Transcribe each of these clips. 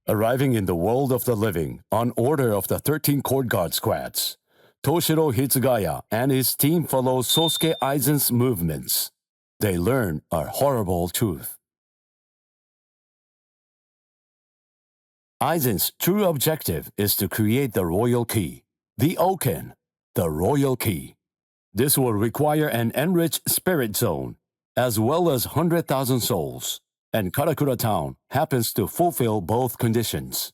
Arriving in the world of the living on order of the 13 Court Guard squads, Toshiro Hitsugaya and his team follow Sosuke Aizen's movements. They learn a horrible truth. Aizen's true objective is to create the royal key, the Oken, the royal key. This will require an enriched spirit zone, as well as 100,000 souls, and Karakura Town happens to fulfill both conditions.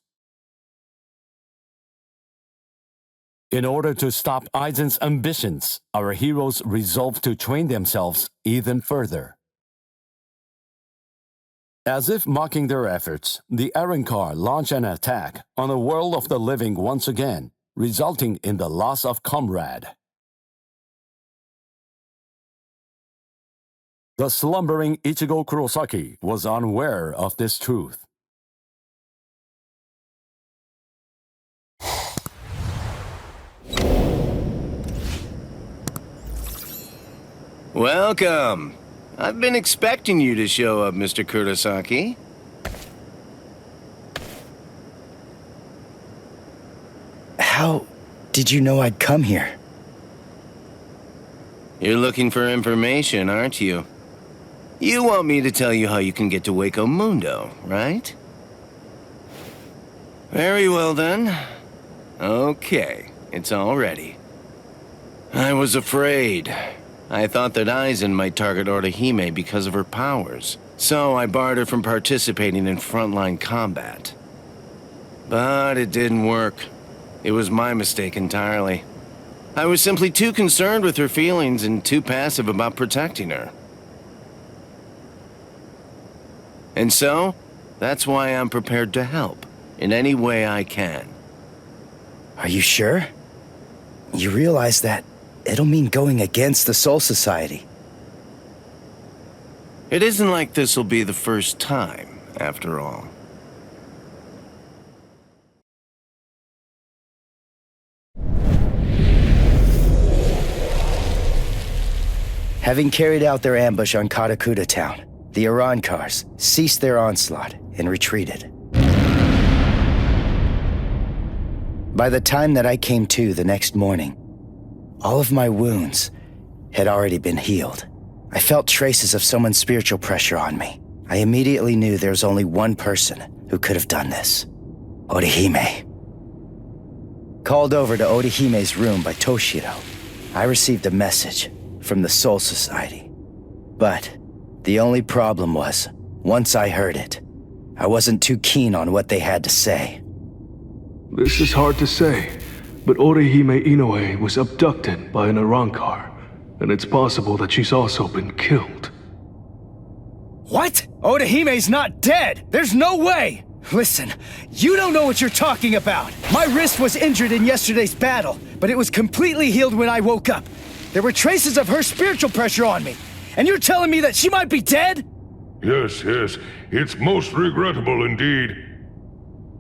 In order to stop Aizen's ambitions, our heroes resolve to train themselves even further. As if mocking their efforts, the Arrancar launch an attack on the world of the living once again, resulting in the loss of comrade. The slumbering Ichigo Kurosaki was unaware of this truth. Welcome. I've been expecting you to show up, Mr. Kurosaki. How did you know I'd come here? You're looking for information, aren't you? You want me to tell you how you can get to Waco Mundo, right? Very well then. Okay, it's all ready. I was afraid. I thought that Aizen might target Orihime because of her powers, so I barred her from participating in frontline combat. But it didn't work. It was my mistake entirely. I was simply too concerned with her feelings and too passive about protecting her. And so, that's why I'm prepared to help, in any way I can. Are you sure? You realize that it'll mean going against the Soul Society. It isn't like this'll be the first time, after all. Having carried out their ambush on Karakura Town, the Arrancars ceased their onslaught and retreated. By the time that I came to the next morning, all of my wounds had already been healed. I felt traces of someone's spiritual pressure on me. I immediately knew there was only one person who could have done this. Orihime. Called over to Orihime's room by Toshiro, I received a message from the Soul Society. But the only problem was, once I heard it, I wasn't too keen on what they had to say. This is hard to say, but Orihime Inoue was abducted by an Arrancar, and it's possible that she's also been killed. What? Orihime's not dead! There's no way! Listen, you don't know what you're talking about! My wrist was injured in yesterday's battle, but it was completely healed when I woke up. There were traces of her spiritual pressure on me, and you're telling me that she might be dead? Yes, it's most regrettable indeed.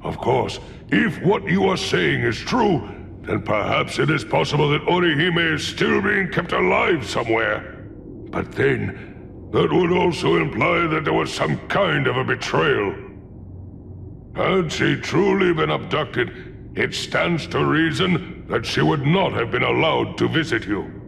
Of course, if what you are saying is true, then perhaps it is possible that Orihime is still being kept alive somewhere. But then, that would also imply that there was some kind of a betrayal. Had she truly been abducted, it stands to reason that she would not have been allowed to visit you.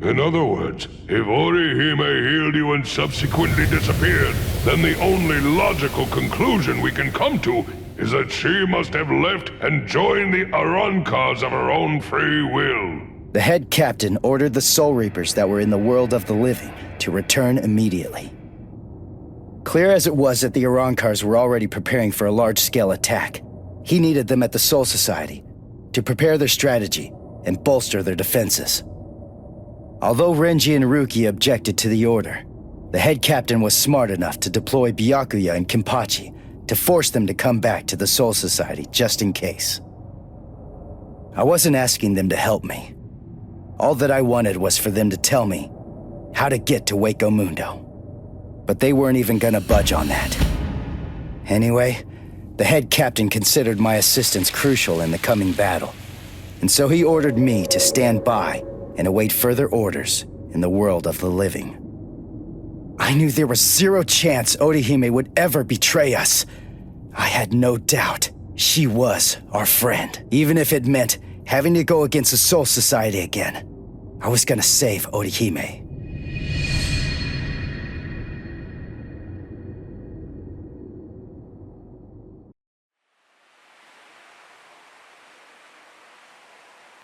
In other words, if Orihime healed you and subsequently disappeared, then the only logical conclusion we can come to is that she must have left and joined the Arrancars of her own free will. The head captain ordered the Soul Reapers that were in the world of the living to return immediately. Clear as it was that the Arrancars were already preparing for a large-scale attack, he needed them at the Soul Society to prepare their strategy and bolster their defenses. Although Renji and Ruki objected to the order, the head captain was smart enough to deploy Byakuya and Kenpachi to force them to come back to the Soul Society just in case. I wasn't asking them to help me. All that I wanted was for them to tell me how to get to Waco Mundo. But they weren't even gonna budge on that. Anyway, the head captain considered my assistance crucial in the coming battle, and so he ordered me to stand by and await further orders in the world of the living. I knew there was zero chance Orihime would ever betray us. I had no doubt she was our friend, even if it meant having to go against the Soul Society again. I was gonna save Orihime.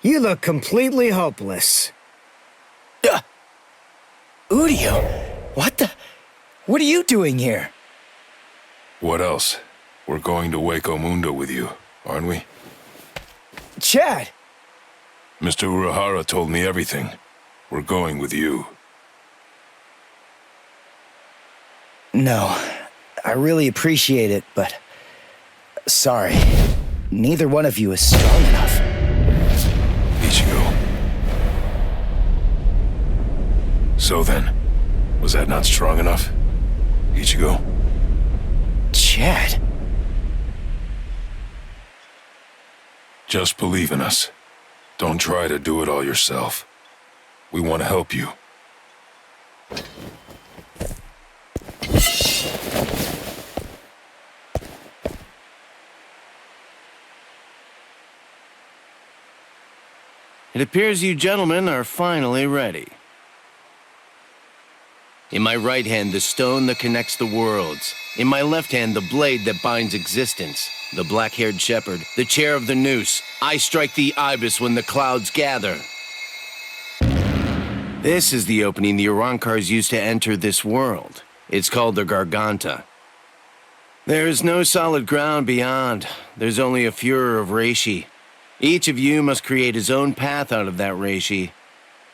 You look completely hopeless. Udio, what are you doing here? What else? We're going to Waco Mundo with you, aren't we? Chad! Mr. Urahara told me everything. We're going with you. No, I really appreciate it, but... sorry. Neither one of you is strong enough. Ichigo. So then, was that not strong enough? Ichigo? Chad? Just believe in us. Don't try to do it all yourself. We want to help you. It appears you gentlemen are finally ready. In my right hand, the stone that connects the worlds. In my left hand, the blade that binds existence. The black-haired shepherd, the chair of the noose. I strike the ibis when the clouds gather. This is the opening the Arrancars used to enter this world. It's called the Garganta. There is no solid ground beyond. There's only a furor of reishi. Each of you must create his own path out of that reishi.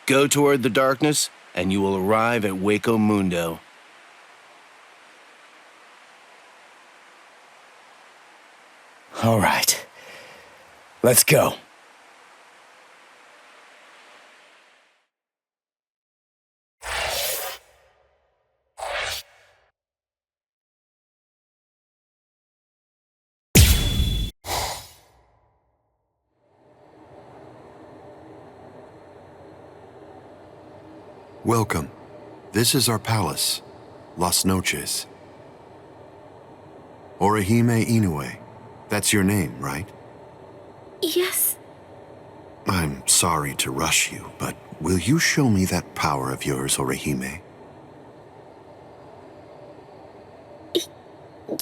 Go toward the darkness, and you will arrive at Waco Mundo. All right. Let's go. Welcome. This is our palace, Las Noches. Orihime Inoue. That's your name, right? Yes. I'm sorry to rush you, but will you show me that power of yours, Orihime?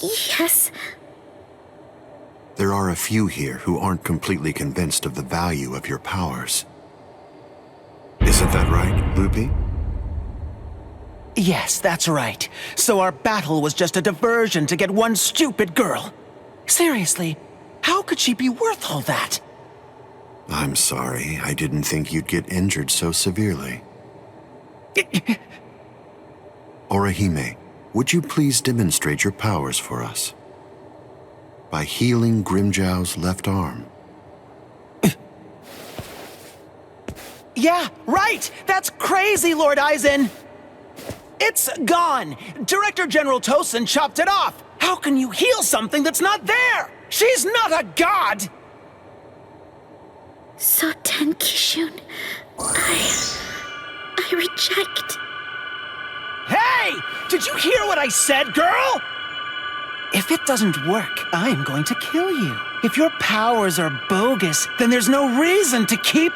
Yes. There are a few here who aren't completely convinced of the value of your powers. Isn't that right, Lupi? Yes, that's right. So our battle was just a diversion to get one stupid girl. Seriously, how could she be worth all that? I'm sorry. I didn't think you'd get injured so severely. Orihime, would you please demonstrate your powers for us? By healing Grimjow's left arm. Yeah, right! That's crazy, Lord Aizen! It's gone! Director General Tosin chopped it off! How can you heal something that's not there? She's not a god! Soten Kishun, I reject. Hey! Did you hear what I said, girl? If it doesn't work, I'm going to kill you. If your powers are bogus, then there's no reason to keep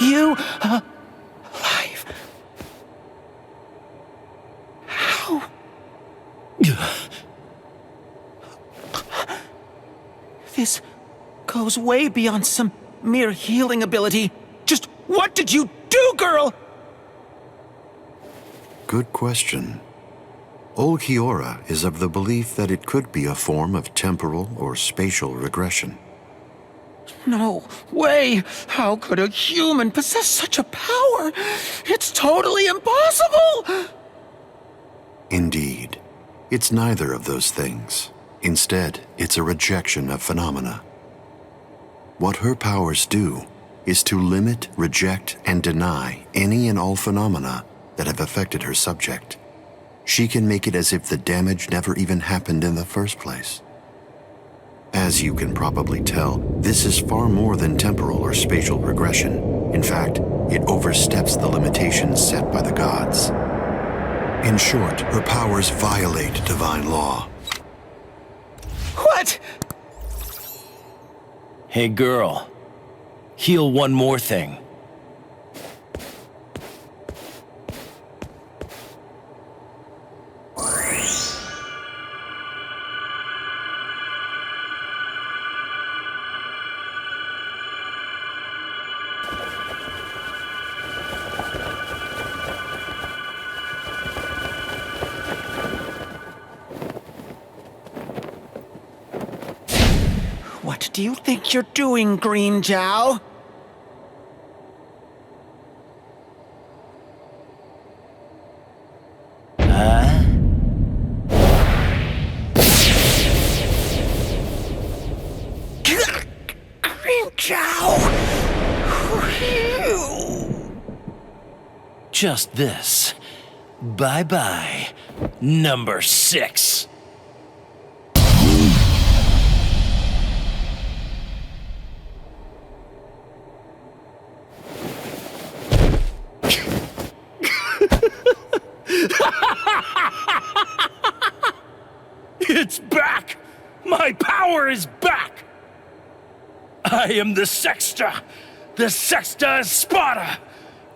you alive. How? This goes way beyond some mere healing ability. Just what did you do, girl? Good question. Old Kiora is of the belief that it could be a form of temporal or spatial regression. No way! How could a human possess such a power? It's totally impossible! Indeed. It's neither of those things. Instead, it's a rejection of phenomena. What her powers do is to limit, reject, and deny any and all phenomena that have affected her subject. She can make it as if the damage never even happened in the first place. As you can probably tell, this is far more than temporal or spatial regression. In fact, it oversteps the limitations set by the gods. In short, her powers violate divine law. What? Hey, girl. Heal one more thing. What do you think you're doing, Green Jow? Green Jow! Just this. Bye-bye, number 6. It's back! My power is back! I am the Sexta Espada,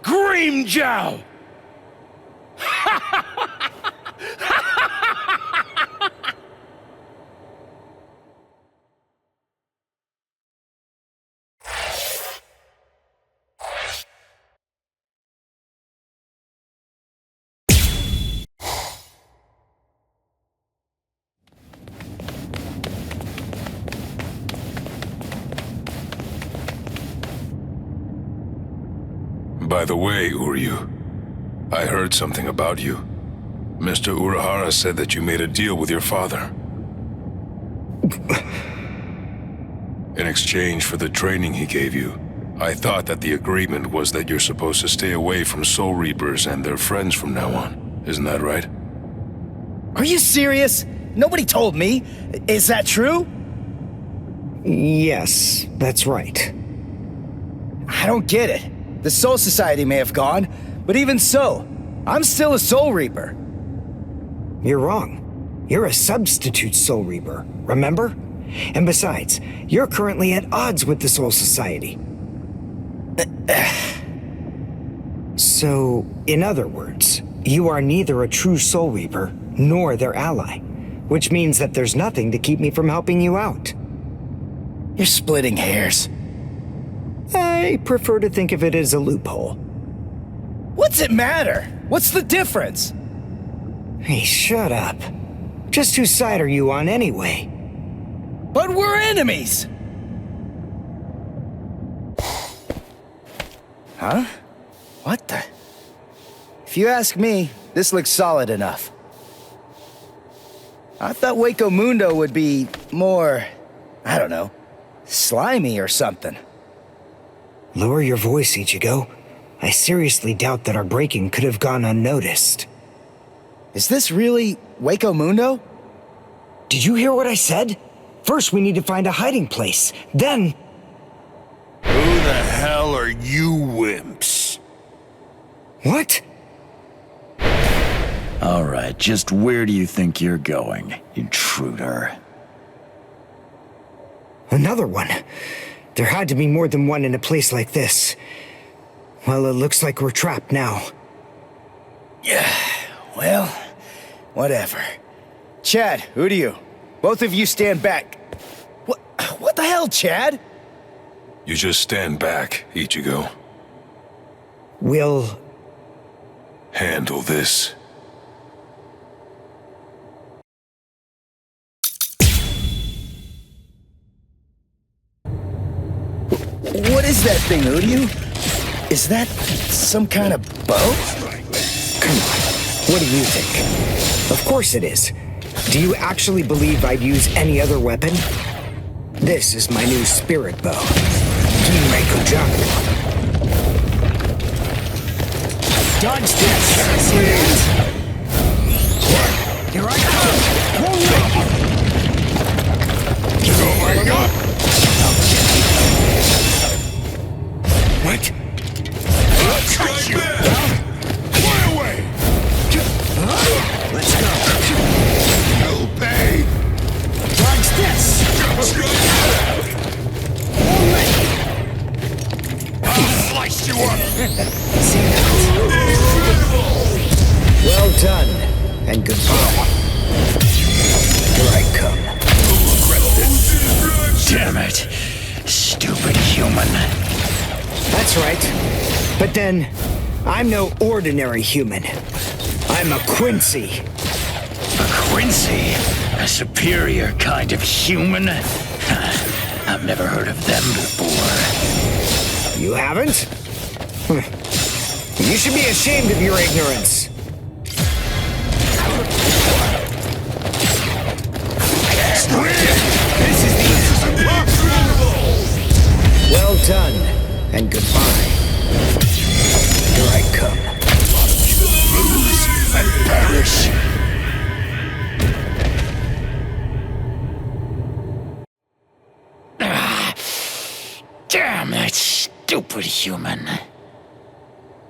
Green Jow! By the way, Uryu, I heard something about you. Mr. Urahara said that you made a deal with your father. In exchange for the training he gave you, I thought that the agreement was that you're supposed to stay away from Soul Reapers and their friends from now on. Isn't that right? Are you serious? Nobody told me. Is that true? Yes, that's right. I don't get it. The Soul Society may have gone, but even so, I'm still a Soul Reaper. You're wrong. You're a substitute Soul Reaper, remember? And besides, you're currently at odds with the Soul Society. So, in other words, you are neither a true Soul Reaper nor their ally, which means that there's nothing to keep me from helping you out. You're splitting hairs. I prefer to think of it as a loophole. What's it matter? What's the difference? Hey, shut up. Just whose side are you on anyway? But we're enemies! Huh? What the? If you ask me, this looks solid enough. I thought Waco Mundo would be more, I don't know, slimy or something. Lower your voice, Ichigo. I seriously doubt that our breaking could have gone unnoticed. Is this really Waco Mundo? Did you hear what I said? First, we need to find a hiding place. Then... Who the hell are you wimps? What? All right, just where do you think you're going, intruder? Another one. There had to be more than one in a place like this. Well, it looks like we're trapped now. Yeah, well, whatever. Chad, who do you? Both of you stand back. What the hell, Chad? You just stand back, Ichigo. We'll... handle this. What is that thing, Uryu? Is that some kind of bow? Come on, what do you think? Of course it is. Do you actually believe I'd use any other weapon? This is my new spirit bow. Kinmei-Kujaku. Dodge this! Here I come! Oh my god! What? Let's go back! Fly away! Let's go! You'll pay! Dodge this! I'll slice you up! Well done, and goodbye. Here I come. Damn it. Stupid human. That's right. But then, I'm no ordinary human. I'm a Quincy. A Quincy? A superior kind of human? I've never heard of them before. You haven't? You should be ashamed of your ignorance. Well done, and goodbye. Here I come. Lose and perish. Damn that stupid human.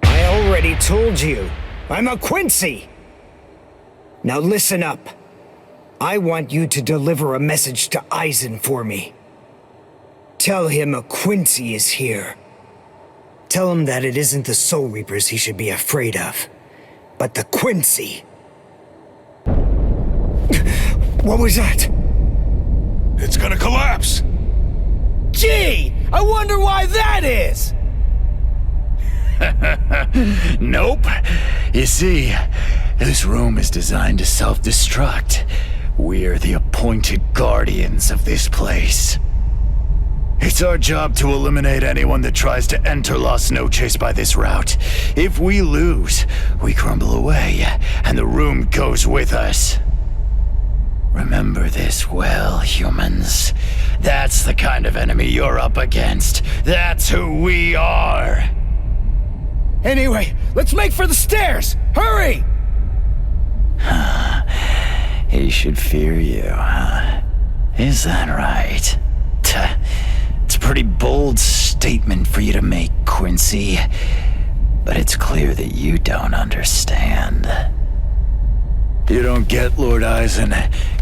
I already told you, I'm a Quincy. Now listen up. I want you to deliver a message to Eisen for me. Tell him a Quincy is here. Tell him that it isn't the Soul Reapers he should be afraid of, but the Quincy. What was that? It's gonna collapse! Gee! I wonder why that is! Nope. You see, this room is designed to self-destruct. We're the appointed guardians of this place. It's our job to eliminate anyone that tries to enter Las Noches by this route. If we lose, we crumble away, and the room goes with us. Remember this well, humans. That's the kind of enemy you're up against. That's who we are. Anyway, let's make for the stairs! Hurry! He should fear you, huh? Is that right? It's a pretty bold statement for you to make, Quincy. But it's clear that you don't understand. You don't get Lord Eisen.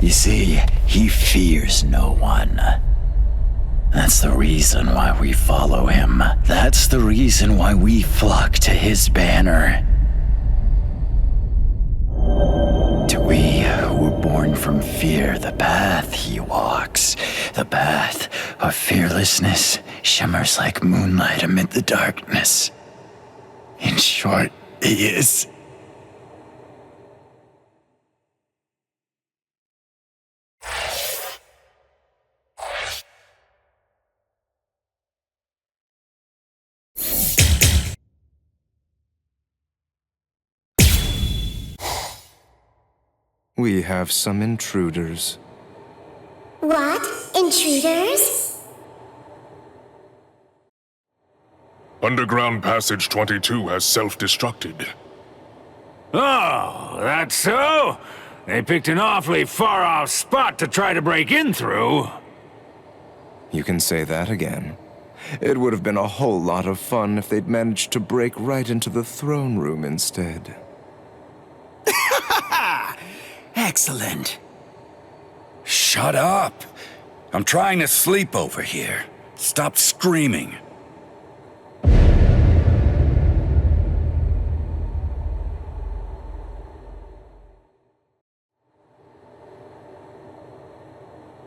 You see, he fears no one. That's the reason why we follow him. That's the reason why we flock to his banner. To we who were born from fear, the path he walks, the path of fearlessness, shimmers like moonlight amid the darkness. In short, he is... We have some intruders. What? Intruders? Underground Passage 22 has self-destructed. Oh, that's so? They picked an awfully far-off spot to try to break in through. You can say that again. It would have been a whole lot of fun if they'd managed to break right into the throne room instead. Excellent. Shut up! I'm trying to sleep over here. Stop screaming.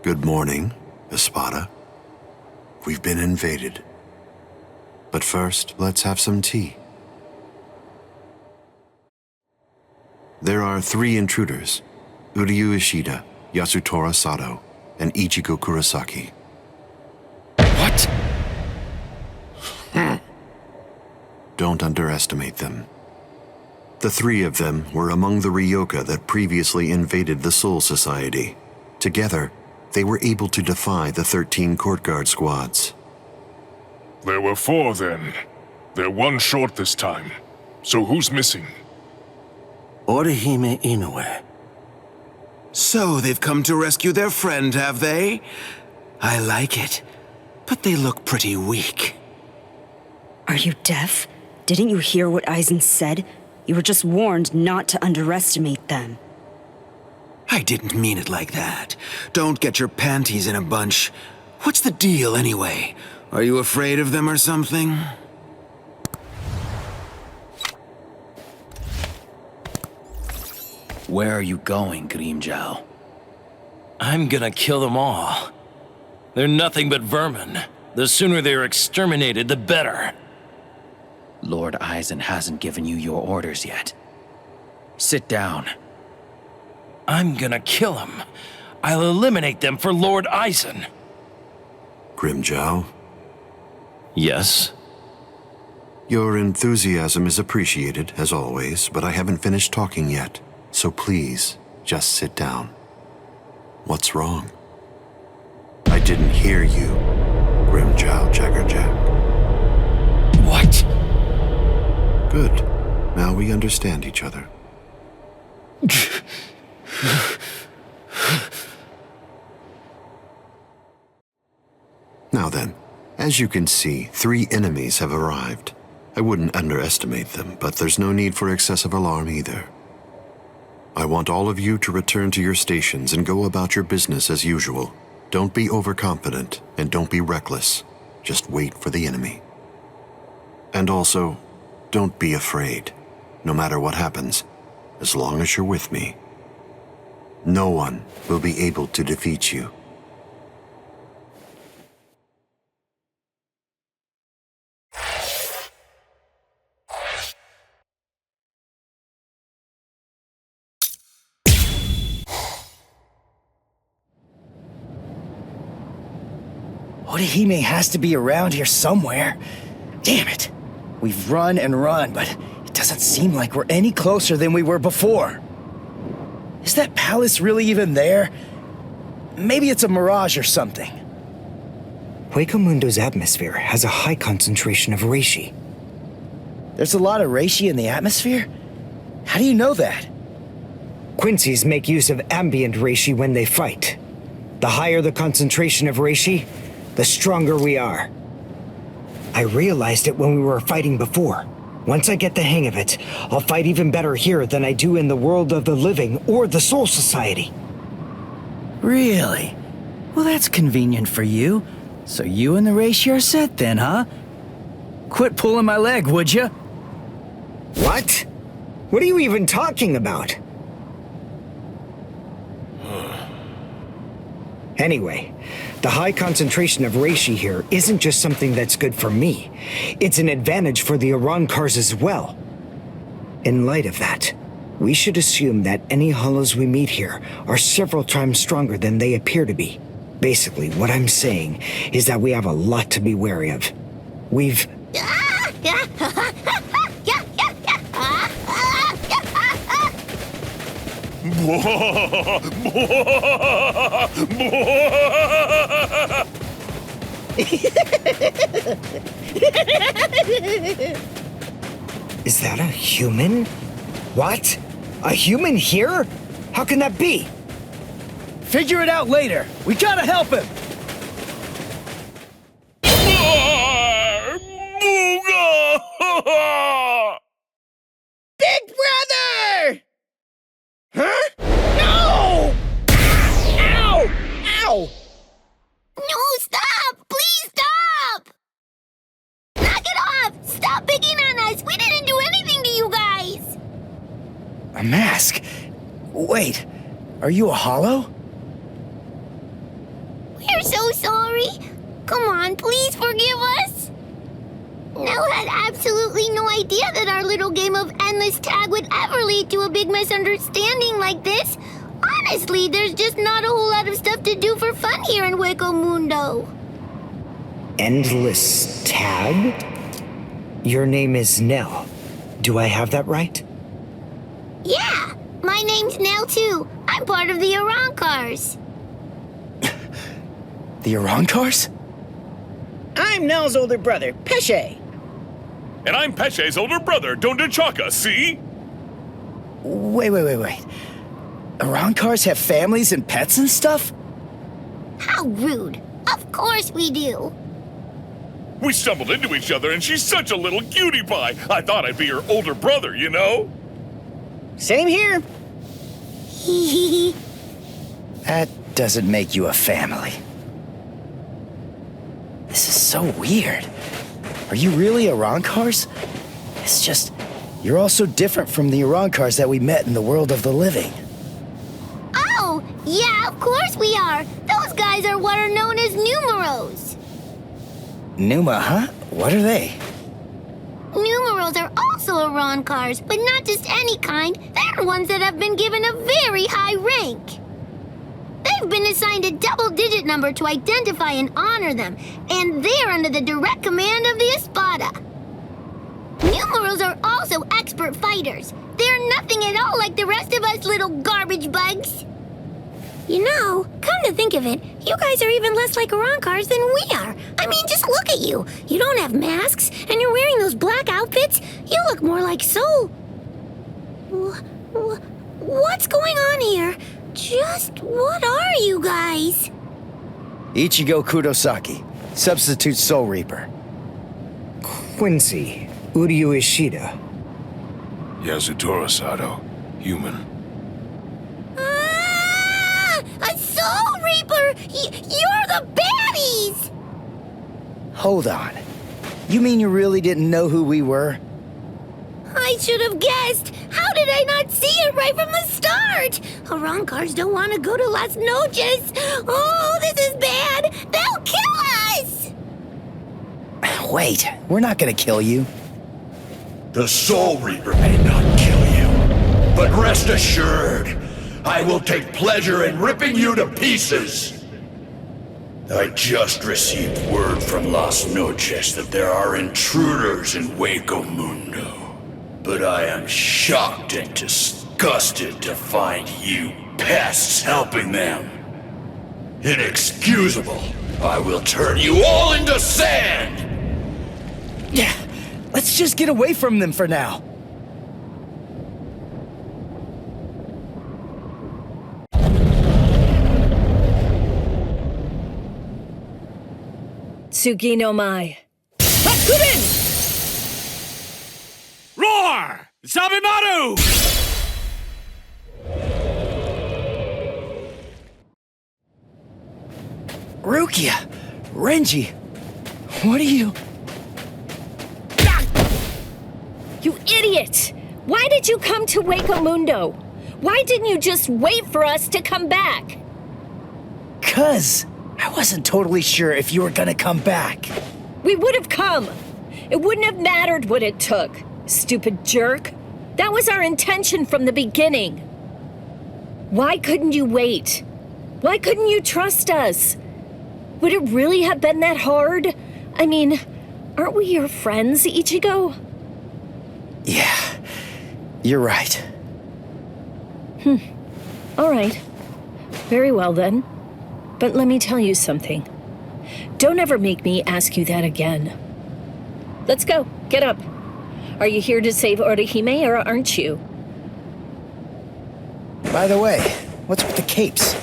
Good morning, Espada. We've been invaded. But first, let's have some tea. There are 3 intruders. Uryu Ishida, Yasutora Sato, and Ichigo Kurosaki. What? Don't underestimate them. The 3 of them were among the Ryoka that previously invaded the Soul Society. Together, they were able to defy the 13 court guard squads. There were 4 then. They're 1 short this time. So who's missing? Orihime Inoue. So they've come to rescue their friend, have they? I like it, but they look pretty weak. Are you deaf? Didn't you hear what Eisen said? You were just warned not to underestimate them. I didn't mean it like that. Don't get your panties in a bunch. What's the deal, anyway? Are you afraid of them or something? Where are you going, Grimmjow? I'm gonna kill them all. They're nothing but vermin. The sooner they're exterminated, the better. Lord Eisen hasn't given you your orders yet. Sit down. I'm gonna kill them. I'll eliminate them for Lord Eisen. Grimmjow? Yes? Your enthusiasm is appreciated, as always, but I haven't finished talking yet. So please, just sit down. What's wrong? I didn't hear you, Grimmjow Jaggerjack. What? Good. Now we understand each other. Now then, as you can see, 3 enemies have arrived. I wouldn't underestimate them, but there's no need for excessive alarm either. I want all of you to return to your stations and go about your business as usual. Don't be overconfident, and don't be reckless. Just wait for the enemy. And also, don't be afraid, no matter what happens, as long as you're with me. No one will be able to defeat you. Orihime has to be around here somewhere. Damn it. We've run and run, but it doesn't seem like we're any closer than we were before. Is that palace really even there? Maybe it's a mirage or something. Huecomundo's atmosphere has a high concentration of reishi. There's a lot of reishi in the atmosphere? How do you know that? Quincy's make use of ambient reishi when they fight. The higher the concentration of reishi, the stronger we are. I realized it when we were fighting before. Once I get the hang of it, I'll fight even better here than I do in the world of the living or the Soul Society. Really? Well, that's convenient for you. So you and the reishi are set then, huh? Quit pulling my leg, would you? What? What are you even talking about? Anyway, the high concentration of reishi here isn't just something that's good for me. It's an advantage for the Arrancars as well. In light of that, we should assume that any hollows we meet here are several times stronger than they appear to be. Basically, what I'm saying is that we have a lot to be wary of. We've... Is that a human? What? A human here? How can that be? Figure it out later. We gotta help him. Big brother! Huh? No! Ow! Ow! No, stop! Please stop! Knock it off! Stop picking on us! We didn't do anything to you guys! A mask? Wait, are you a hollow? We're so sorry. Come on, please forgive us. Nell had absolutely no idea that our little game of endless tag would ever lead to a big misunderstanding like this. Honestly, there's just not a whole lot of stuff to do for fun here in Huecomundo. Endless tag? Your name is Nell. Do I have that right? Yeah, my name's Nell too. I'm part of the Arrancars. The Arrancars? I'm Nell's older brother, Pesce. And I'm Pesce's older brother, Dondichaka, see? Wait. Arrancars have families and pets and stuff? How rude. Of course we do. We stumbled into each other and she's such a little cutie pie. I thought I'd be her older brother, you know? Same here. That doesn't make you a family. This is so weird. Are you really Arrancars? It's just, you're all so different from the Arrancars that we met in the world of the living. Oh, yeah, of course we are. Those guys are what are known as numeros. Numa, huh? What are they? Numeros are also Arrancars, but not just any kind. They're ones that have been given a very high rank. They've been assigned a double-digit number to identify and honor them, and they're under the direct command of the Espada. Numeros are also expert fighters. They're nothing at all like the rest of us little garbage bugs. You know, come to think of it, you guys are even less like Arrancars than we are. I mean, just look at you. You don't have masks, and you're wearing those black outfits. You look more like Soul. What's going on here? Just what are you guys? Ichigo Kurosaki, substitute Soul Reaper. Quincy, Uryu Ishida. Yasutoro Sato, human. A Soul Reaper! You're the baddies! Hold on. You mean you really didn't know who we were? I should have guessed. How did I not see it right from the start? Arrancars don't want to go to Las Noches. Oh, this is bad. They'll kill us! Wait, we're not gonna kill you. The Soul Reaper may not kill you, but rest assured, I will take pleasure in ripping you to pieces. I just received word from Las Noches that there are intruders in Hueco Mundo. But I am shocked and disgusted to find you pests helping them. Inexcusable. I will turn you all into sand! Yeah, let's just get away from them for now. Tsugi no Mai. Hakurin! Roar! Sabimaru! Rukia! Renji! What are you... You idiot! Why did you come to Hueco Mundo? Why didn't you just wait for us to come back? 'Cause I wasn't totally sure if you were gonna come back. We would have come. It wouldn't have mattered what it took. Stupid jerk. That was our intention from the beginning. Why couldn't you wait? Why couldn't you trust us? Would it really have been that hard? I mean, aren't we your friends, Ichigo? Yeah, you're right. All right. Very well then. But let me tell you something. Don't ever make me ask you that again. Let's go. Get up. Are you here to save Orihime or aren't you? By the way, what's with the capes?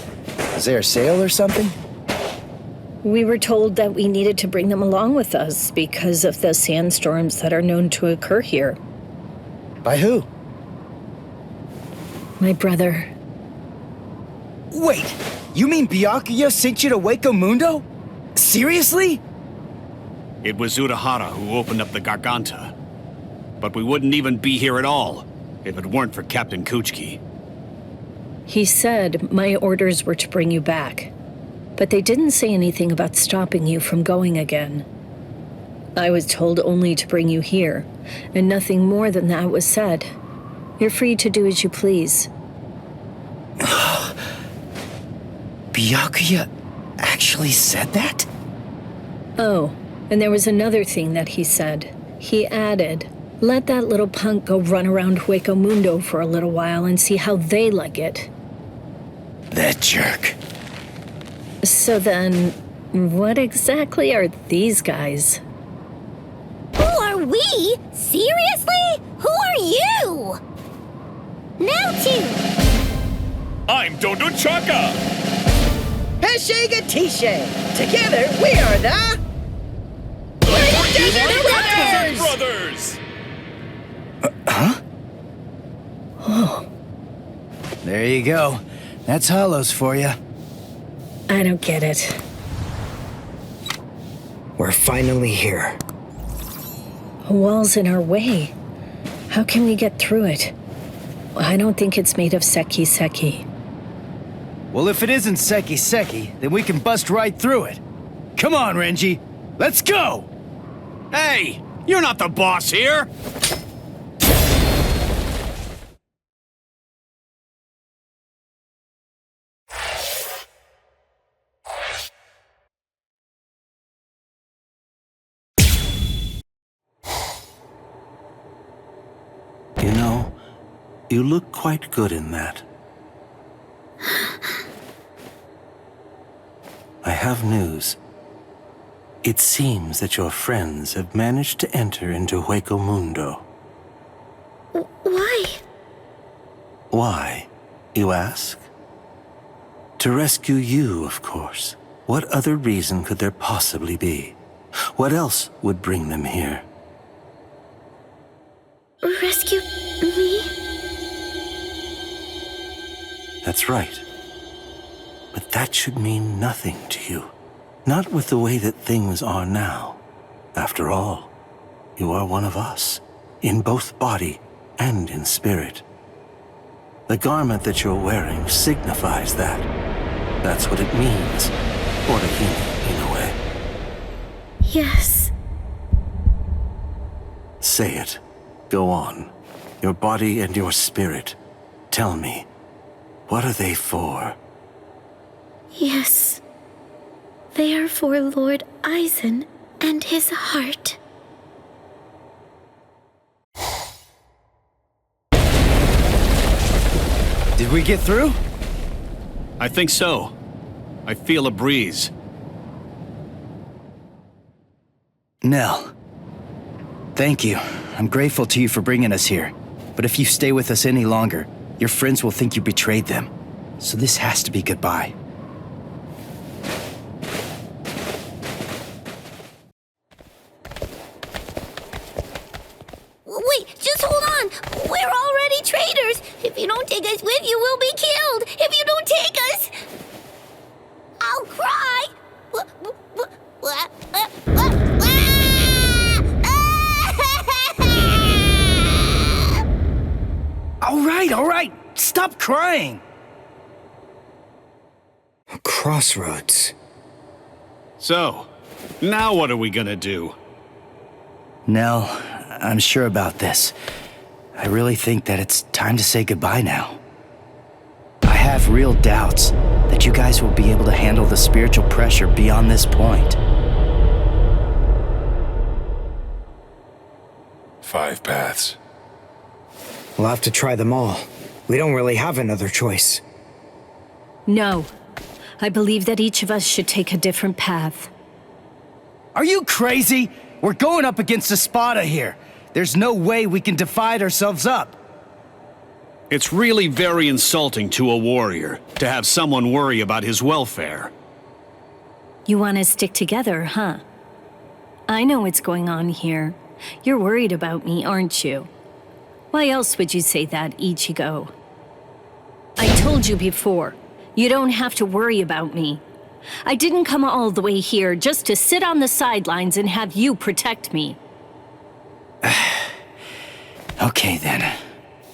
Is there a sale or something? We were told that we needed to bring them along with us because of the sandstorms that are known to occur here. By who? My brother. Wait, you mean Byakuya sent you to Hueco Mundo? Seriously? It was Urahara who opened up the Garganta. But we wouldn't even be here at all if it weren't for Captain Kuchiki. He said my orders were to bring you back, but they didn't say anything about stopping you from going again. I was told only to bring you here, and nothing more than that was said. You're free to do as you please. Byakuya actually said that? Oh, and there was another thing that he said. He added, let that little punk go run around Hueco Mundo for a little while and see how they like it. That jerk. So then, what exactly are these guys? Who are we? Seriously? Who are you? Now two. I'm Dodo Chaka! Heshega Tishe! Together, we are the... Desert Brothers! Huh? Oh. There you go. That's Hollows for you. I don't get it. We're finally here. A wall's in our way. How can we get through it? I don't think it's made of seki. Well, if it isn't seki, then we can bust right through it. Come on, Renji. Let's go! Hey! You're not the boss here! You know, you look quite good in that. I have news. It seems that your friends have managed to enter into Hueco Mundo. Why? Why, you ask? To rescue you, of course. What other reason could there possibly be? What else would bring them here? Rescue me? That's right. But that should mean nothing to you. Not with the way that things are now. After all, you are one of us, in both body and in spirit. The garment that you're wearing signifies that. That's what it means, Orihime, in a way. Yes. Say it. Go on. Your body and your spirit. Tell me, what are they for? Yes. They are for Lord Aizen and his heart. Did we get through? I think so. I feel a breeze. Nell. Thank you. I'm grateful to you for bringing us here. But if you stay with us any longer, your friends will think you betrayed them. So this has to be goodbye. Wait, just hold on! We're already traitors! If you don't take us with you, we'll be killed! If you don't take us... I'll cry! All right! Stop crying! A crossroads. So, now what are we gonna do? Nell, I'm sure about this. I really think that it's time to say goodbye now. I have real doubts that you guys will be able to handle the spiritual pressure beyond this point. 5 paths. We'll have to try them all. We don't really have another choice. No. I believe that each of us should take a different path. Are you crazy? We're going up against Espada here. There's no way we can divide ourselves up. It's really very insulting to a warrior to have someone worry about his welfare. You want to stick together, huh? I know what's going on here. You're worried about me, aren't you? Why else would you say that, Ichigo? I told you before, you don't have to worry about me. I didn't come all the way here just to sit on the sidelines and have you protect me. Okay then.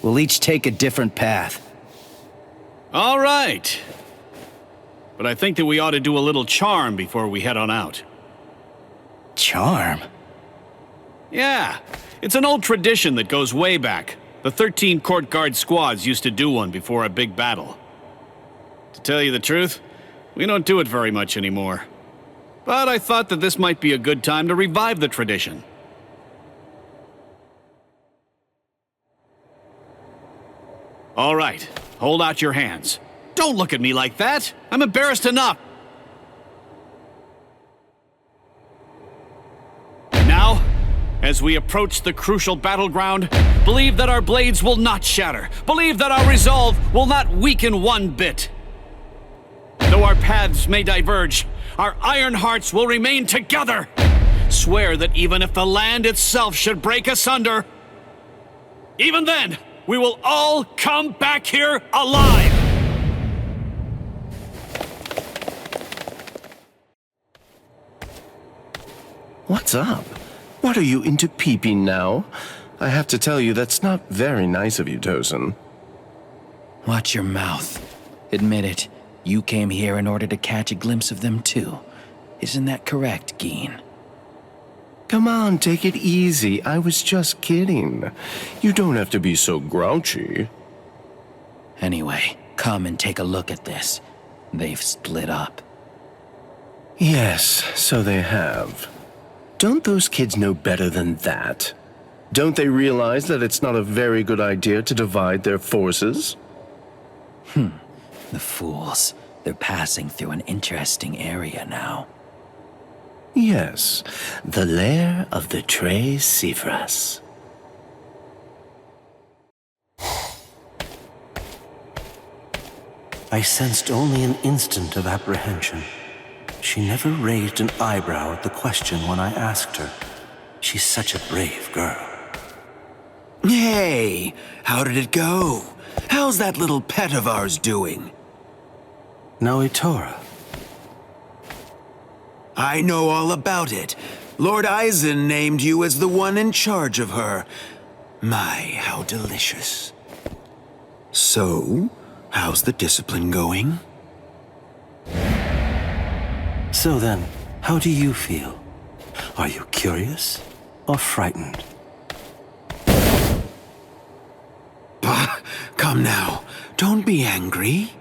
We'll each take a different path. All right. But I think that we ought to do a little charm before we head on out. Charm? Yeah. It's an old tradition that goes way back. The 13 court guard squads used to do one before a big battle. To tell you the truth, we don't do it very much anymore. But I thought that this might be a good time to revive the tradition. All right, hold out your hands. Don't look at me like that. I'm embarrassed enough. And now, as we approach the crucial battleground, believe that our blades will not shatter. Believe that our resolve will not weaken one bit. Though our paths may diverge, our iron hearts will remain together. Swear that even if the land itself should break asunder, even then, we will all come back here alive! What's up? What are you into peeping now? I have to tell you, that's not very nice of you, Tosin. Watch your mouth. Admit it, you came here in order to catch a glimpse of them too. Isn't that correct, Geen? Come on, take it easy. I was just kidding. You don't have to be so grouchy. Anyway, come and take a look at this. They've split up. Yes, so they have. Don't those kids know better than that? Don't they realize that it's not a very good idea to divide their forces? The fools. They're passing through an interesting area now. Yes, the lair of the Tres Cifras. I sensed only an instant of apprehension. She never raised an eyebrow at the question when I asked her. She's such a brave girl. Hey, how did it go? How's that little pet of ours doing? Noitora. I know all about it. Lord Eisen named you as the one in charge of her. My, how delicious. So, how's the discipline going? So then, how do you feel? Are you curious or frightened? Bah, come now. Don't be angry.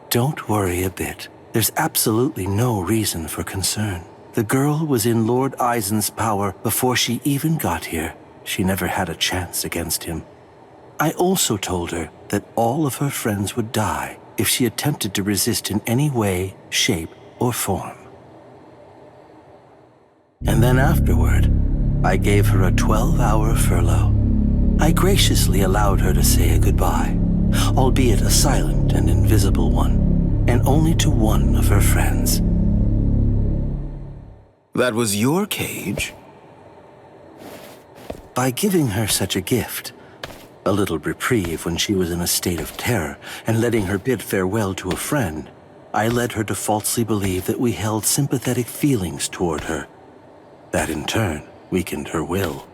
Don't worry a bit. There's absolutely no reason for concern. The girl was in Lord Eisen's power before she even got here. She never had a chance against him. I also told her that all of her friends would die if she attempted to resist in any way, shape, or form. And then afterward, I gave her a 12-hour furlough. I graciously allowed her to say a goodbye, albeit a silent and invisible one, and only to one of her friends. That was your cage? By giving her such a gift, a little reprieve when she was in a state of terror, and letting her bid farewell to a friend, I led her to falsely believe that we held sympathetic feelings toward her. That in turn weakened her will.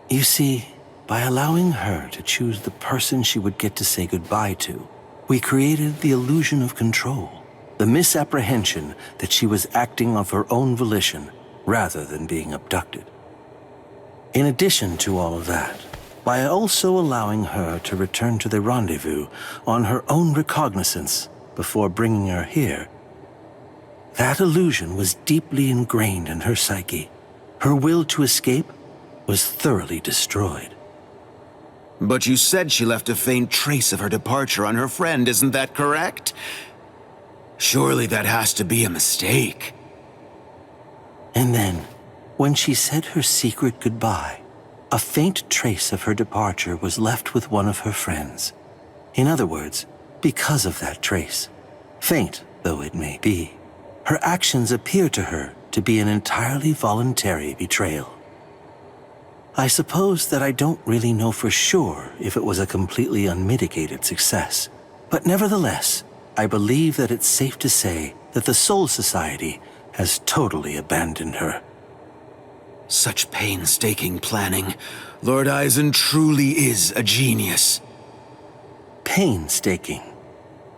You see, by allowing her to choose the person she would get to say goodbye to, we created the illusion of control, the misapprehension that she was acting of her own volition rather than being abducted. In addition to all of that, by also allowing her to return to the rendezvous on her own recognizance before bringing her here, that illusion was deeply ingrained in her psyche. Her will to escape was thoroughly destroyed. But you said she left a faint trace of her departure on her friend, isn't that correct? Surely that has to be a mistake. And then, when she said her secret goodbye, a faint trace of her departure was left with one of her friends. In other words, because of that trace, faint though it may be, her actions appear to her to be an entirely voluntary betrayal. I suppose that I don't really know for sure if it was a completely unmitigated success, but nevertheless, I believe that it's safe to say that the Soul Society has totally abandoned her. Such painstaking planning. Lord Eisen truly is a genius. Painstaking,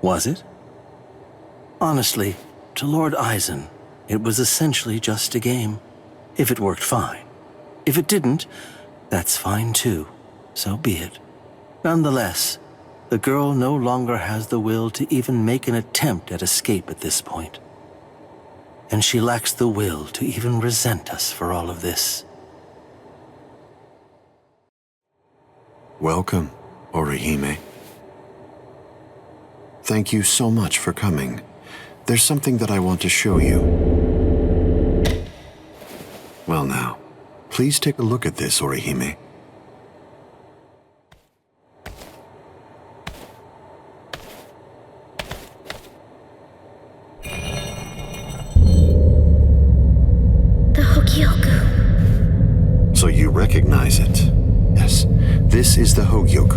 was it? Honestly, to Lord Eisen, it was essentially just a game. If it worked, fine. If it didn't, that's fine too. So be it. Nonetheless, the girl no longer has the will to even make an attempt at escape at this point. And she lacks the will to even resent us for all of this. Welcome, Orihime. Thank you so much for coming. There's something that I want to show you. Well now, please take a look at this, Orihime. So you recognize it. Yes, this is the Hogyuk.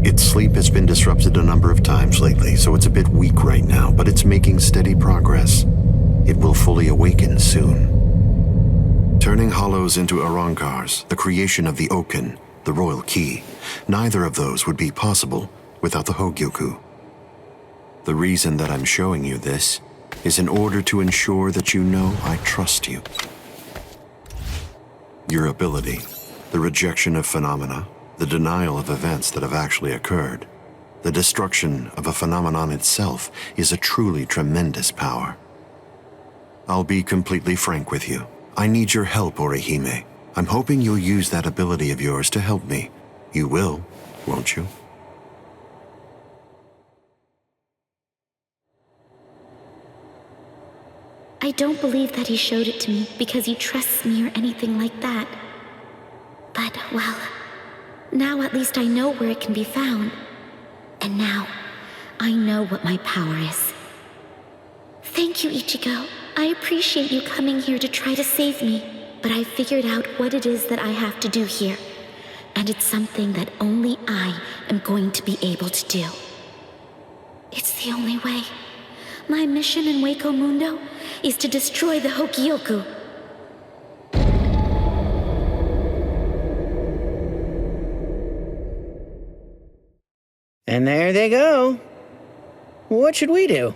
Its sleep has been disrupted a number of times lately, so it's a bit weak right now, but it's making steady progress. It will fully awaken soon. Turning hollows into Arrancars, the creation of the Oken, the royal key, neither of those would be possible without the Hogyoku. The reason that I'm showing you this is in order to ensure that you know I trust you. Your ability, the rejection of phenomena, the denial of events that have actually occurred, the destruction of a phenomenon itself is a truly tremendous power. I'll be completely frank with you. I need your help, Orihime. I'm hoping you'll use that ability of yours to help me. You will, won't you? I don't believe that he showed it to me because he trusts me or anything like that. But, well, now at least I know where it can be found. And now, I know what my power is. Thank you, Ichigo. I appreciate you coming here to try to save me, but I figured out what it is that I have to do here. And it's something that only I am going to be able to do. It's the only way. My mission in Hueco Mundo is to destroy the Hogyoku. And there they go. What should we do?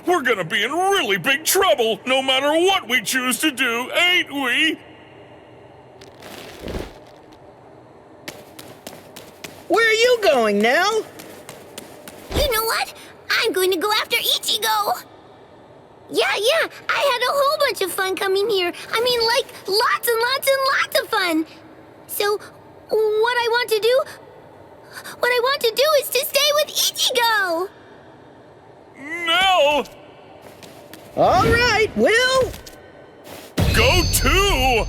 We're gonna be in really big trouble, no matter what we choose to do, ain't we? Where are you going, Nell? You know what? I'm going to go after Ichigo! Yeah, I had a whole bunch of fun coming here. I mean, like, lots and lots and lots of fun. So, what I want to do is to stay with Ichigo! No! All right, Will! Go too!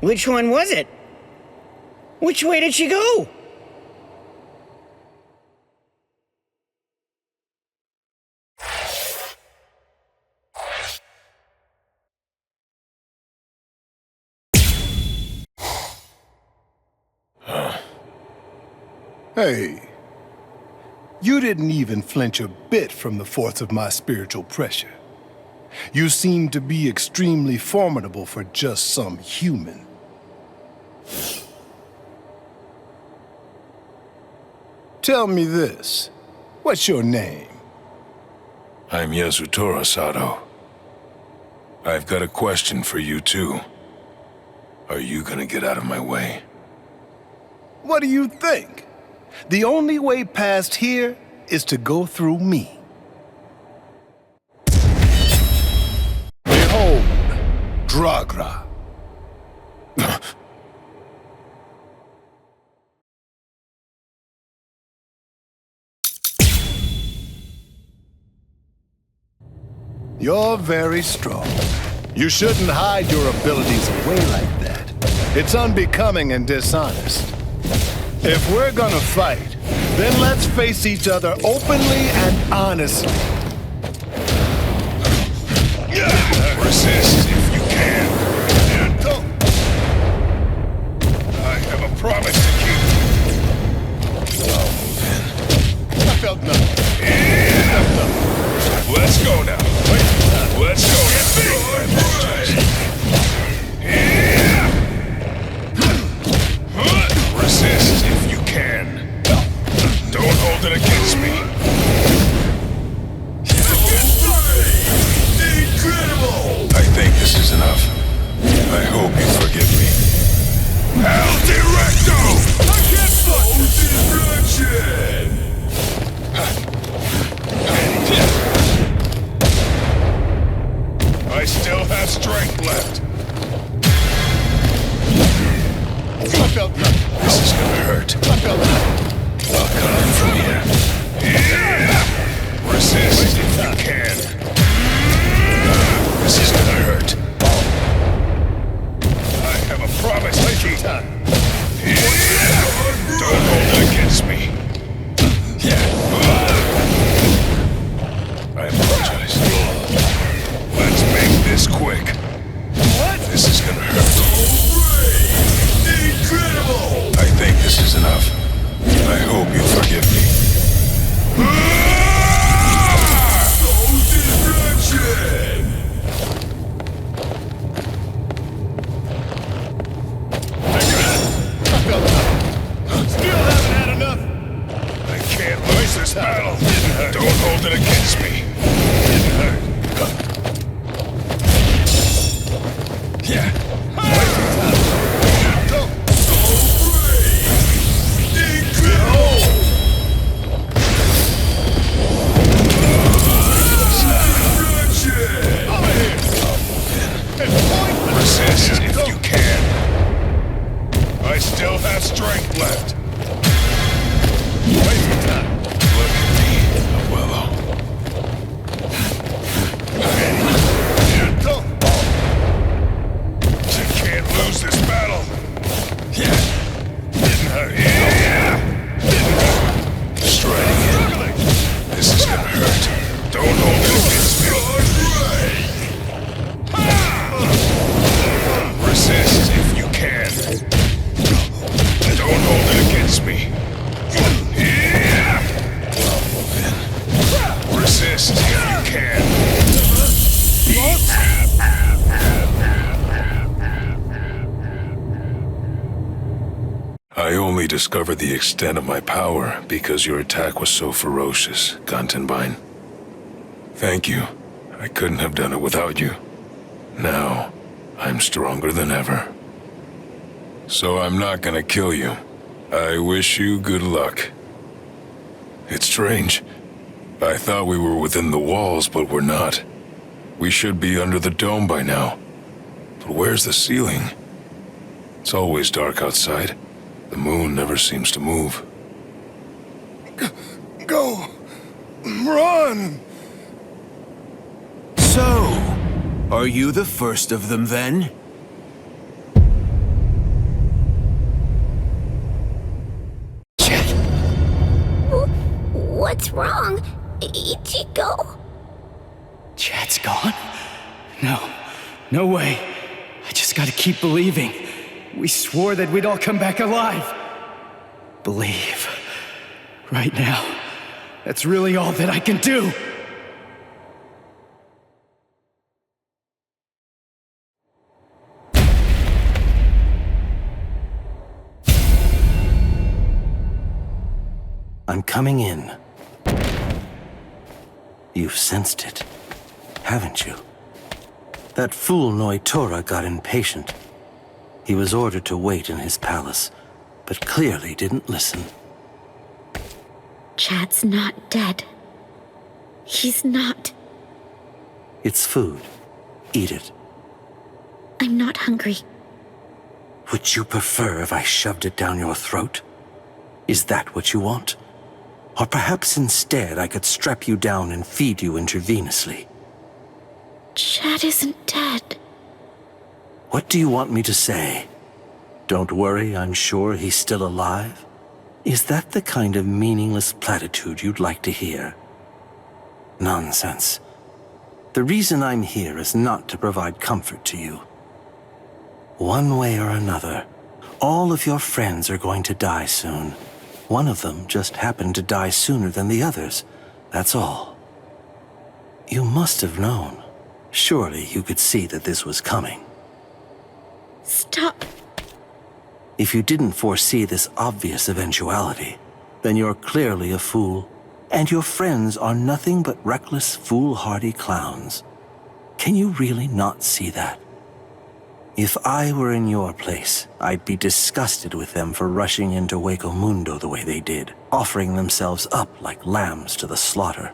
Which one was it? Which way did she go? Hey, you didn't even flinch a bit from the force of my spiritual pressure. You seem to be extremely formidable for just some human. Tell me this, what's your name? I'm Yasutora Sato. I've got a question for you too. Are you gonna get out of my way? What do you think? The only way past here is to go through me. Behold, Dragra. You're very strong. You shouldn't hide your abilities away like that. It's unbecoming and dishonest. If we're gonna fight, then let's face each other openly and honestly. Resist if you can. And don't. I have a promise to keep. I'll move in. I felt nothing. Let's go now. Let's go. Resist if you can. Don't hold it against me. Incredible! I think this is enough. I hope you forgive me. El Directo! I can't fuck with destruction! I still have strength left. I felt nothing. This is gonna hurt. I felt nothing. I'll come in from here. Resist if you can. This is gonna hurt. I have a promise to keep. Don't hold it against me. I apologize. Let's make this quick. What? This is gonna hurt. Incredible! I think this is enough. I hope you forgive me. Soul destruction! only discovered the extent of my power because your attack was so ferocious, Gantenbein. Thank you. I couldn't have done it without you. Now, I'm stronger than ever. So I'm not gonna kill you. I wish you good luck. It's strange. I thought we were within the walls, but we're not. We should be under the dome by now. But where's the ceiling? It's always dark outside. The moon never seems to move. Go! Run! So, are you the first of them then? What's wrong? Ichigo? Chad's gone? No way. I just gotta keep believing. We swore that we'd all come back alive. Believe. Right now. That's really all that I can do. I'm coming in. You've sensed it, haven't you? That fool Noitora got impatient. He was ordered to wait in his palace, but clearly didn't listen. Chad's not dead. He's not. It's food. Eat it. I'm not hungry. Would you prefer if I shoved it down your throat? Is that what you want? Or perhaps instead I could strap you down and feed you intravenously. Chad isn't dead. What do you want me to say? Don't worry, I'm sure he's still alive? Is that the kind of meaningless platitude you'd like to hear? Nonsense. The reason I'm here is not to provide comfort to you. One way or another, all of your friends are going to die soon. One of them just happened to die sooner than the others, that's all. You must have known. Surely you could see that this was coming. Stop. If you didn't foresee this obvious eventuality, then you're clearly a fool, and your friends are nothing but reckless, foolhardy clowns. Can you really not see that? If I were in your place, I'd be disgusted with them for rushing into Hueco Mundo the way they did, offering themselves up like lambs to the slaughter.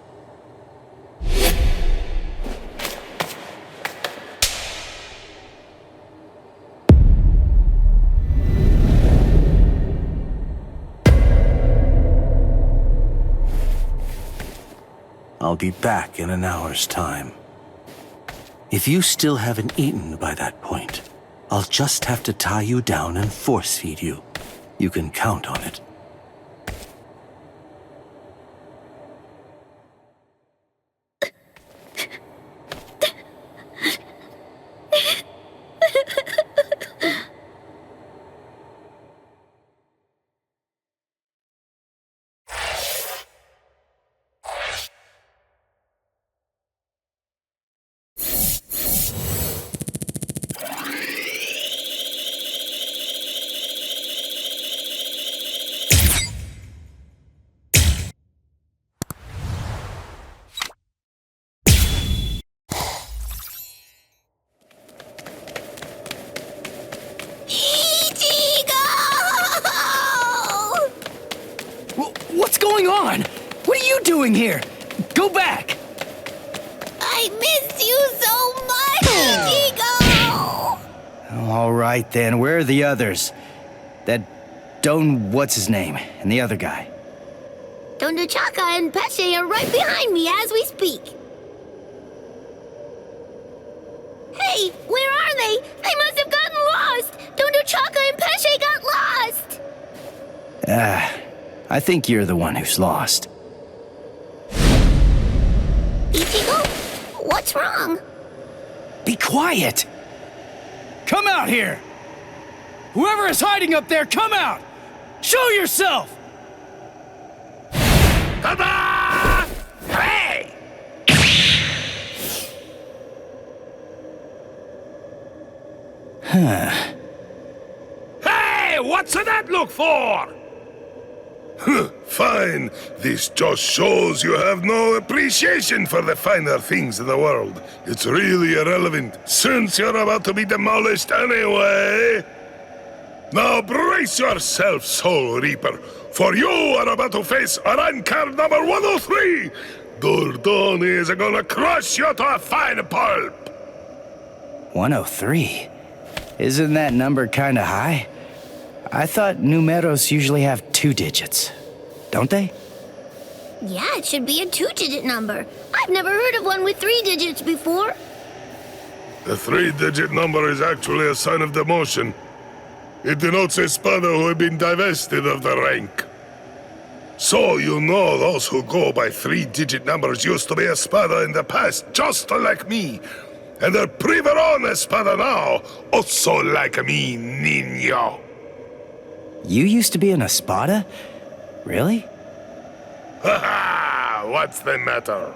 I'll be back in an hour's time. If you still haven't eaten by that point, I'll just have to tie you down and force feed you. You can count on it. What's going on? What are you doing here? Go back! I miss you so much, Ichigo! All right then, where are the others? That Don what's-his-name, and the other guy. Don Chaka and Pesce are right behind me as we speak. Hey, where are they? They must have gotten lost! Don Chaka and Pesce got lost! I think you're the one who's lost. Ichigo, what's wrong? Be quiet! Come out here! Whoever is hiding up there, come out! Show yourself! Come on! Hey! Huh. Hey, what's that look for? Fine. This just shows you have no appreciation for the finer things in the world. It's really irrelevant, since you're about to be demolished anyway. Now brace yourself, Soul Reaper, for you are about to face Arrancar number 103! Dordoni is gonna crush you to a fine pulp! 103? Isn't that number kinda high? I thought numeros usually have 2 digits. Don't they? Yeah, it should be a 2-digit number. I've never heard of one with 3 digits before. The 3-digit number is actually a sign of demotion. It denotes a spada who have been divested of the rank. So you know those who go by 3-digit numbers used to be a spada in the past, just like me. And they're priveron espada now, also like me, niño. You used to be an espada? Really? Haha! What's the matter?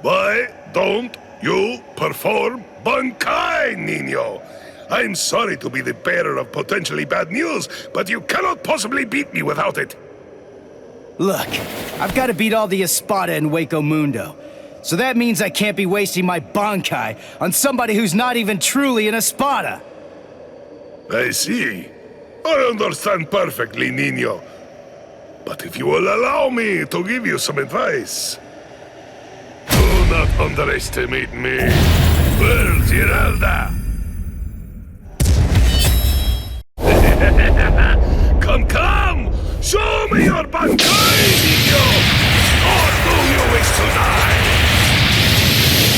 Why don't you perform Bankai, niño? I'm sorry to be the bearer of potentially bad news, but you cannot possibly beat me without it. Look, I've got to beat all the espada in Hueco Mundo. So that means I can't be wasting my Bankai on somebody who's not even truly an espada. I see. I understand perfectly, niño. But if you will allow me to give you some advice, do not underestimate me. Where's Giralda? Come! Show me your Bankai, niño! Or do you wish to die?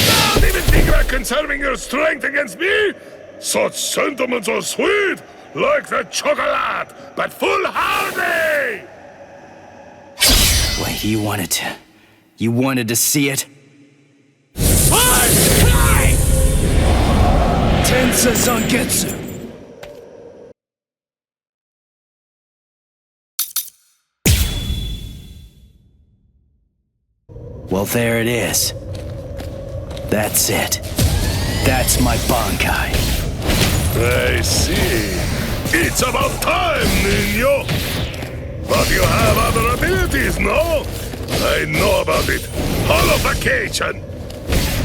Don't even think about conserving your strength against me! Such sentiments are sweet, like the chocolate, but foolhardy! Wait, you wanted to see it? Tensa Zangetsu! Well, there it is. That's it. That's my Bankai. I see. It's about time, niño! But you have other abilities, no? I know about it. Holification!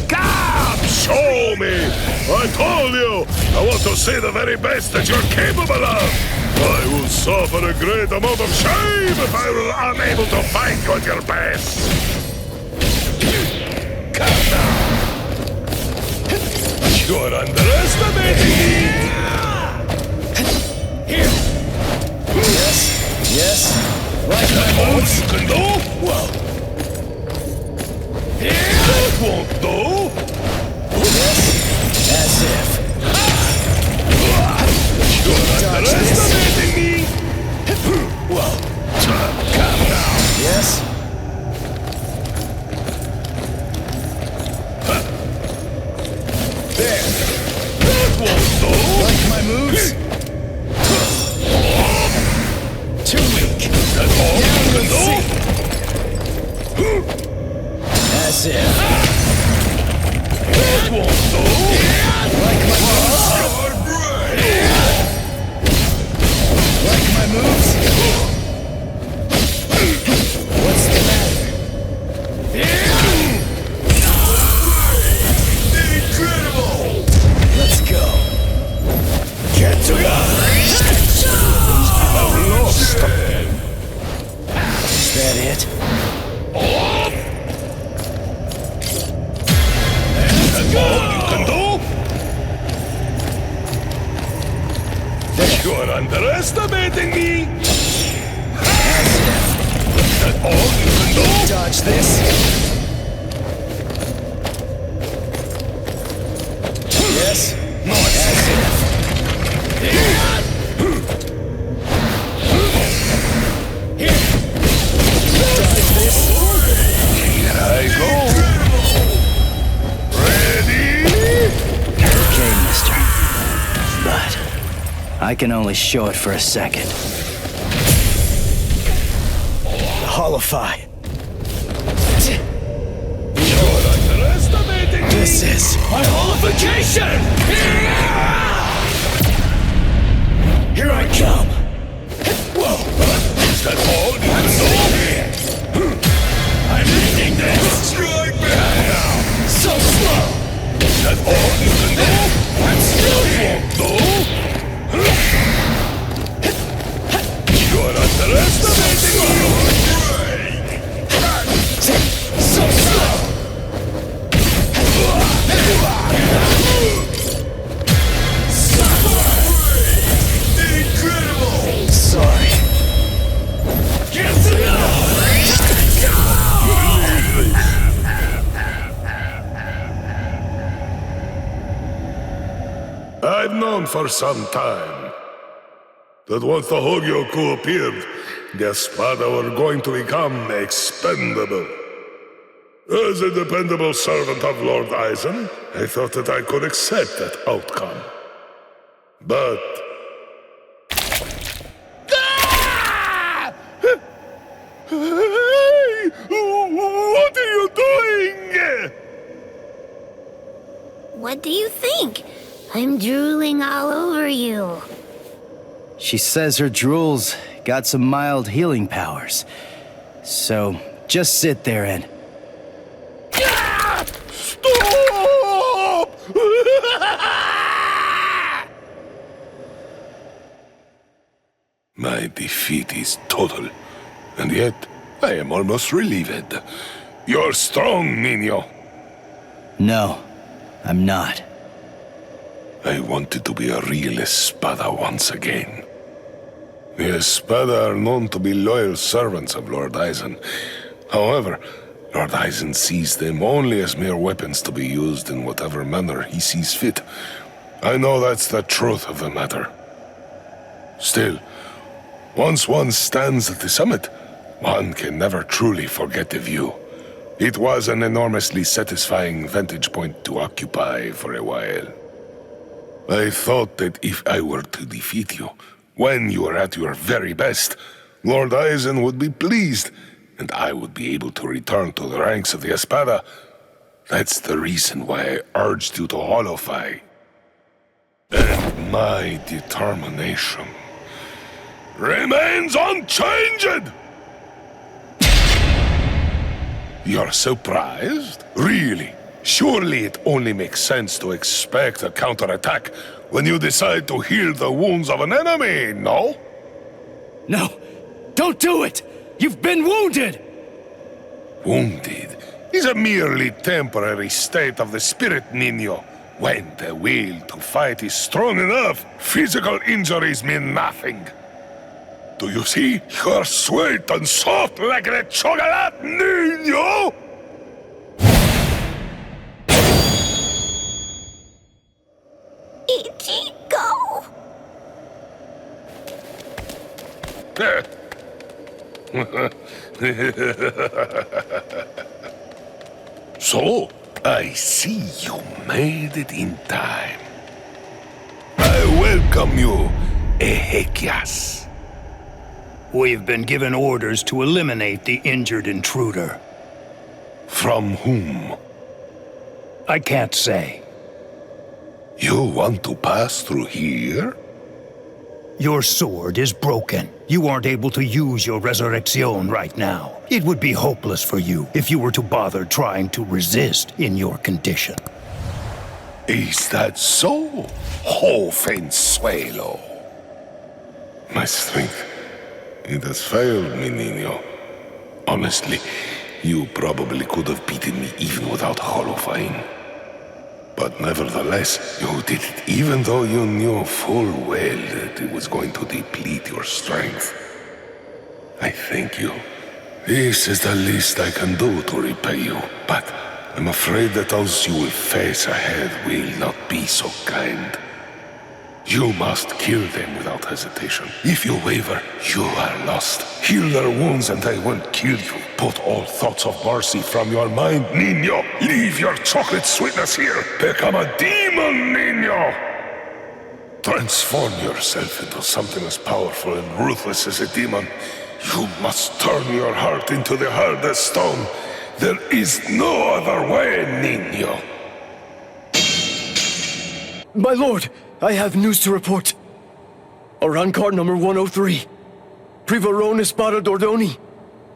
Come, show me! I told you! I want to see the very best that you're capable of! I will suffer a great amount of shame if I were unable to fight you at your best! Come now! You're underestimating me! Here! Yes? Like my moves? You can do? Well... That won't do! Yes? As if. You're underestimating me! Well, come now! Yes? There! That won't do! Like my moves? Too weak. That's all you can do? As if. That won't do! Like my moves? Like my moves? What's the matter? Incredible! Let's go. Get to Is that it? That's all you can do? You're underestimating me! That's all you can do? Dodge this. Yes? No, as if. Dodge this. Here I go. Ready? Okay, mister. But I can only show it for a second. Holify. You're underestimating me. This is my holification! Here I come. Whoa! Is that all Incredible! Sorry. I've known for some time that once the Hogyoku appeared, the Espada were going to become expendable. As a dependable servant of Lord Aizen, I thought that I could accept that outcome. But... Hey! What are you doing? What do you think? I'm drooling all over you. She says her drool's got some mild healing powers. So, just sit there and... Stop! My defeat is total, and yet I am almost relieved. You're strong, Nino. No, I'm not. I wanted to be a real Espada once again. The Espada are known to be loyal servants of Lord Aizen. However, Lord Aizen sees them only as mere weapons to be used in whatever manner he sees fit. I know that's the truth of the matter. Still, once one stands at the summit, one can never truly forget the view. It was an enormously satisfying vantage point to occupy for a while. I thought that if I were to defeat you, when you are at your very best, Lord Aizen would be pleased, and I would be able to return to the ranks of the Espada. That's the reason why I urged you to holofy. And my determination remains unchanged! You're surprised? Really? Surely it only makes sense to expect a counterattack when you decide to heal the wounds of an enemy, no? No! Don't do it! You've been wounded! Wounded is a merely temporary state of the spirit, Nino. When the will to fight is strong enough, physical injuries mean nothing. Do you see? You're sweet and soft like the chocolate, Nino! Ichigo! So, I see you made it in time. I welcome you, Ezequias. We've been given orders to eliminate the injured intruder. From whom? I can't say. You want to pass through here? Your sword is broken. You aren't able to use your resurrection right now. It would be hopeless for you if you were to bother trying to resist in your condition. Is that so, Jovenzuelo? My strength, it has failed me, Nino. Honestly, you probably could have beaten me even without holofying. But nevertheless, you did it even though you knew full well that it was going to deplete your strength. I thank you. This is the least I can do to repay you, but I'm afraid that those you will face ahead will not be so kind. You must kill them without hesitation. If you waver, you are lost. Heal their wounds and they won't kill you. Put all thoughts of mercy from your mind, Nino. Leave your chocolate sweetness here. Become a demon, Nino. Transform yourself into something as powerful and ruthless as a demon. You must turn your heart into the hardest stone. There is no other way, Nino. My lord, I have news to report. Arrancar number 103. Privarone Espada Dordoni.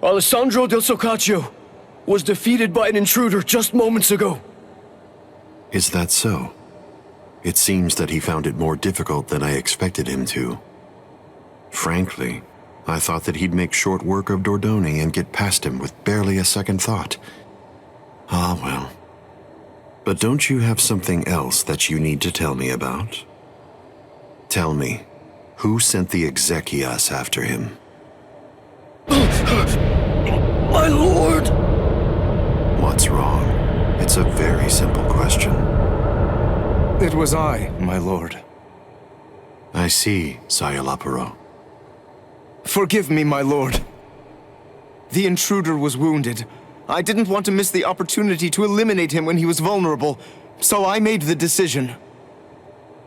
Alessandro del Soccaccio was defeated by an intruder just moments ago. Is that so? It seems that he found it more difficult than I expected him to. Frankly, I thought that he'd make short work of Dordoni and get past him with barely a second thought. Ah, well. But don't you have something else that you need to tell me about? Tell me, who sent the Exekias after him? My lord! What's wrong? It's a very simple question. It was I, my lord. I see, Sayalaparo. Forgive me, my lord. The intruder was wounded. I didn't want to miss the opportunity to eliminate him when he was vulnerable, so I made the decision.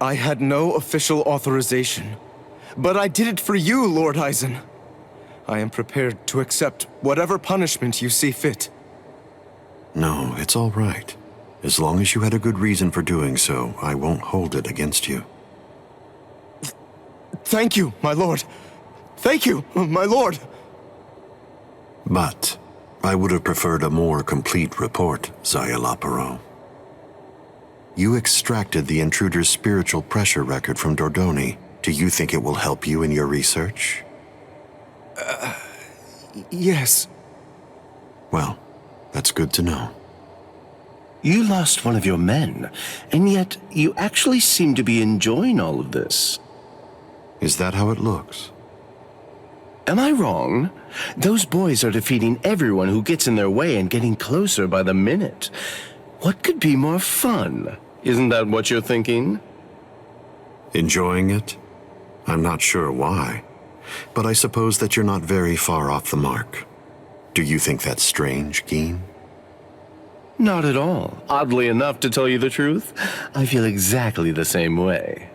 I had no official authorization, but I did it for you, Lord Eisen. I am prepared to accept whatever punishment you see fit. No, it's all right. As long as you had a good reason for doing so, I won't hold it against you. Thank you, my lord. Thank you, my lord. But I would have preferred a more complete report, Sayalaparo. You extracted the intruder's spiritual pressure record from Dordoni. Do you think it will help you in your research? Yes. Well, that's good to know. You lost one of your men, and yet you actually seem to be enjoying all of this. Is that how it looks? Am I wrong? Those boys are defeating everyone who gets in their way and getting closer by the minute. What could be more fun? Isn't that what you're thinking? Enjoying it? I'm not sure why, but I suppose that you're not very far off the mark. Do you think that's strange, Geen? Not at all. Oddly enough, to tell you the truth, I feel exactly the same way.